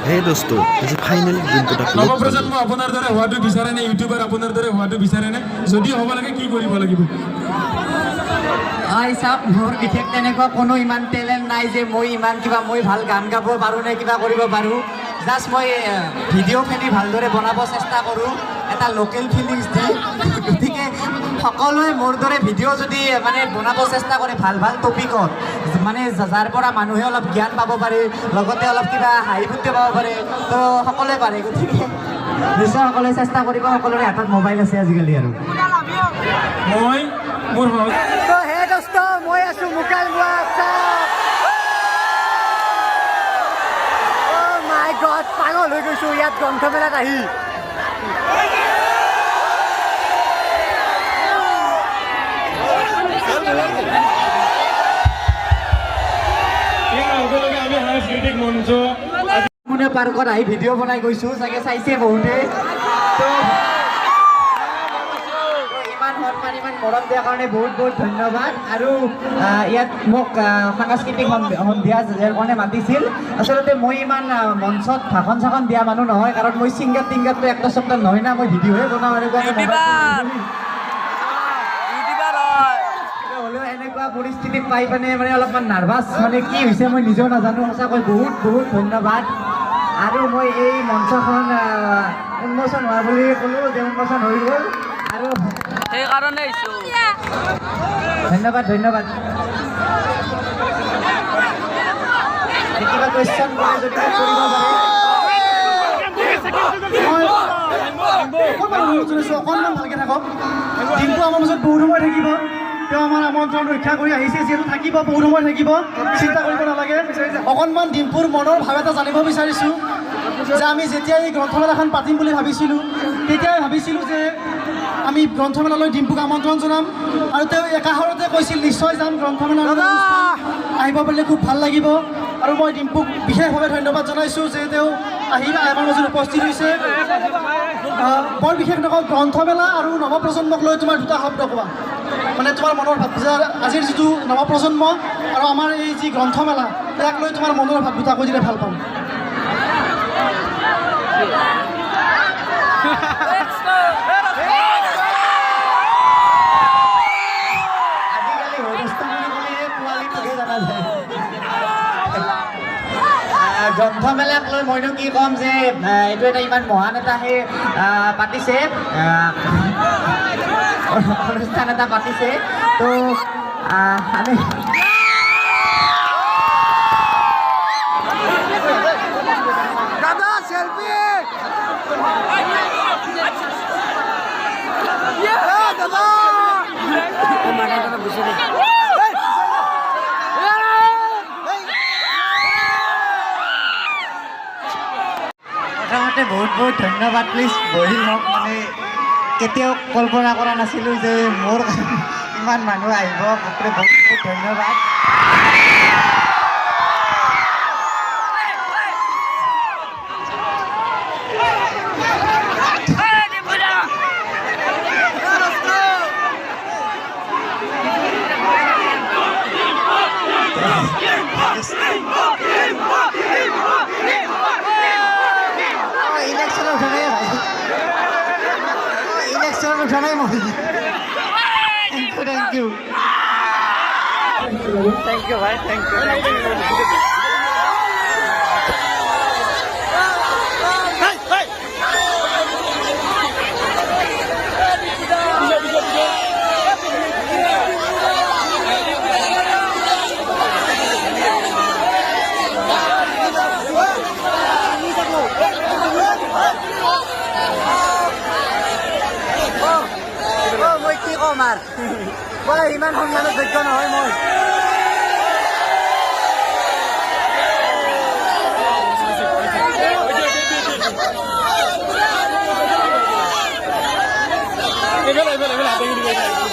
হে দোস্ত আজি ফাইনেল দিনটোত নৱপ্ৰজন্ম আপোনাৰ দৰে হোৱাটো বিচাৰে নে ইউটিউবাৰ আপোনাৰ দৰে হোৱাটো বিচাৰে নে যদি হ'ব লাগে কি কৰিব লাগিব আই চাপ মোৰ বিশেষ তেনেকুৱা কোনো ইমান টেলেণ্ট নাই যে মই ইমান কিবা মই ভাল গান গাব পাৰোঁ নে কিবা কৰিব পাৰোঁ জাষ্ট মই ভিডিঅ'খিনি ভালদৰে বনাব চেষ্টা কৰোঁ এটা লোকেল ফিলিংছ দি গতিকে সকলোৱে মোৰ দৰে ভিডিঅ' যদি মানে বনাব চেষ্টা কৰে ভাল ভাল টপিকত মানে যাৰ পৰা মানুহে অলপ জ্ঞান পাব পাৰে লগতে অলপ কিবা হাঁহি ফূৰ্তি পাব পাৰে তো সকলোৱে পাৰে গতিকে নিশ্চয় সকলোৱে চেষ্টা কৰিব সকলোৰে হাতত মোবাইল আছে আজিকালি আৰু মই মোৰ তো হে দোস্ত মই আছোঁ মুকাল মাই গড পাগল হৈ গৈছোঁ ইয়াত গ্ৰন্থমেলাত আহি আমি সাংস্কৃতিক মঞ্চ মুনে পাৰ্কত আহি ভিডিঅ' বনাই গৈছোঁ চাগে চাইছে বহুতে তো ইমান সন্মান ইমান মৰম দিয়াৰ কাৰণে বহুত বহুত ধন্যবাদ আৰু ইয়াত মোক সাংস্কৃতিক সন্ধিয়া যাৰ কাৰণে মাতিছিল আচলতে মই ইমান মঞ্চত ভাষণ চাষণ দিয়া মানুহ নহয় কাৰণ মই ছিংগাৰ টিংগাৰটো একটা চেপ্টাৰ নহয় না মই ভিডিঅ'হে বনাওঁ এনেকুৱা হ'লেও এনেকুৱা পৰিস্থিতিত পাই মানে অলপমান নাৰ্ভাছ মানে কি হৈছে মই নিজেও নাজানো সঁচাকৈ বহুত বহুত ধন্যবাদ আৰু মই এই মঞ্চখন উন্মোচন হোৱা বুলি ক'লোঁ যে উন্মোচন হৈ গ'ল আৰু সেইকাৰণে ধন্যবাদ ধন্যবাদ কিবা কুৱেশ্যন কৰে যদি কৰিব পাৰে অকণমান ভালকৈ থাকক দিনটো আমাৰ মাজত বহুত সময় থাকিব তেওঁ আমাৰ আমন্ত্ৰণ ৰক্ষা কৰি আহিছে যিহেতু থাকিব বহুত সময় থাকিব চিন্তা কৰিব নালাগে অকণমান ডিম্পুৰ মনৰ ভাৱ এটা জানিব বিচাৰিছোঁ যে আমি যেতিয়া এই গ্ৰন্থমেলাখন পাতিম বুলি ভাবিছিলোঁ তেতিয়াই ভাবিছিলোঁ যে আমি গ্ৰন্থমেলালৈ ডিম্পুক আমন্ত্ৰণ জনাম আৰু তেওঁ একাষৰতে কৈছিল নিশ্চয় যাম গ্ৰন্থমেলালৈ আহিব পাৰিলে খুব ভাল লাগিব আৰু মই ডিম্পুক বিশেষভাৱে ধন্যবাদ জনাইছোঁ যে তেওঁ আহি আমাৰ মাজত উপস্থিত হৈছে বৰ বিশেষ নকওঁ গ্ৰন্থমেলা আৰু নৱপ্ৰজন্মক লৈ তোমাৰ দুটা শব্দ কোৱা মানে তোমাৰ মনৰ ভাৱ যে আজিৰ যিটো নৱপ্ৰজন্ম আৰু আমাৰ এই যি গ্ৰন্থমেলা ইয়াক লৈ তোমাৰ মনৰ ভাৱ দুটা কৈ দিলে ভাল পাম আজিকালি পোৱালিটোকে জনা যায় গ্ৰন্থমেলাক লৈ মইনো কি ক'ম যে এইটো এটা ইমান মহান এটা সেই পাতিছে অনুষ্ঠান এটা পাতিছে তো আমি দাদা সেলফি দাদা প্ৰথমতে বহুত বহুত ধন্যবাদ প্লিজ বহি হওক মানে কেতিয়াও কল্পনা কৰা নাছিলোঁ যে মোৰ ইমান মানুহ আহিব বাপৰে বহুত বহুত ধন্যবাদ ইলেকশ্যনত উঠা নাই মই থেংক ইউ ভাই থেংক ইউ মই কি ক'ম আৰু মই ইমান সন্মানৰ যোগ্য নহয় মই এইফালে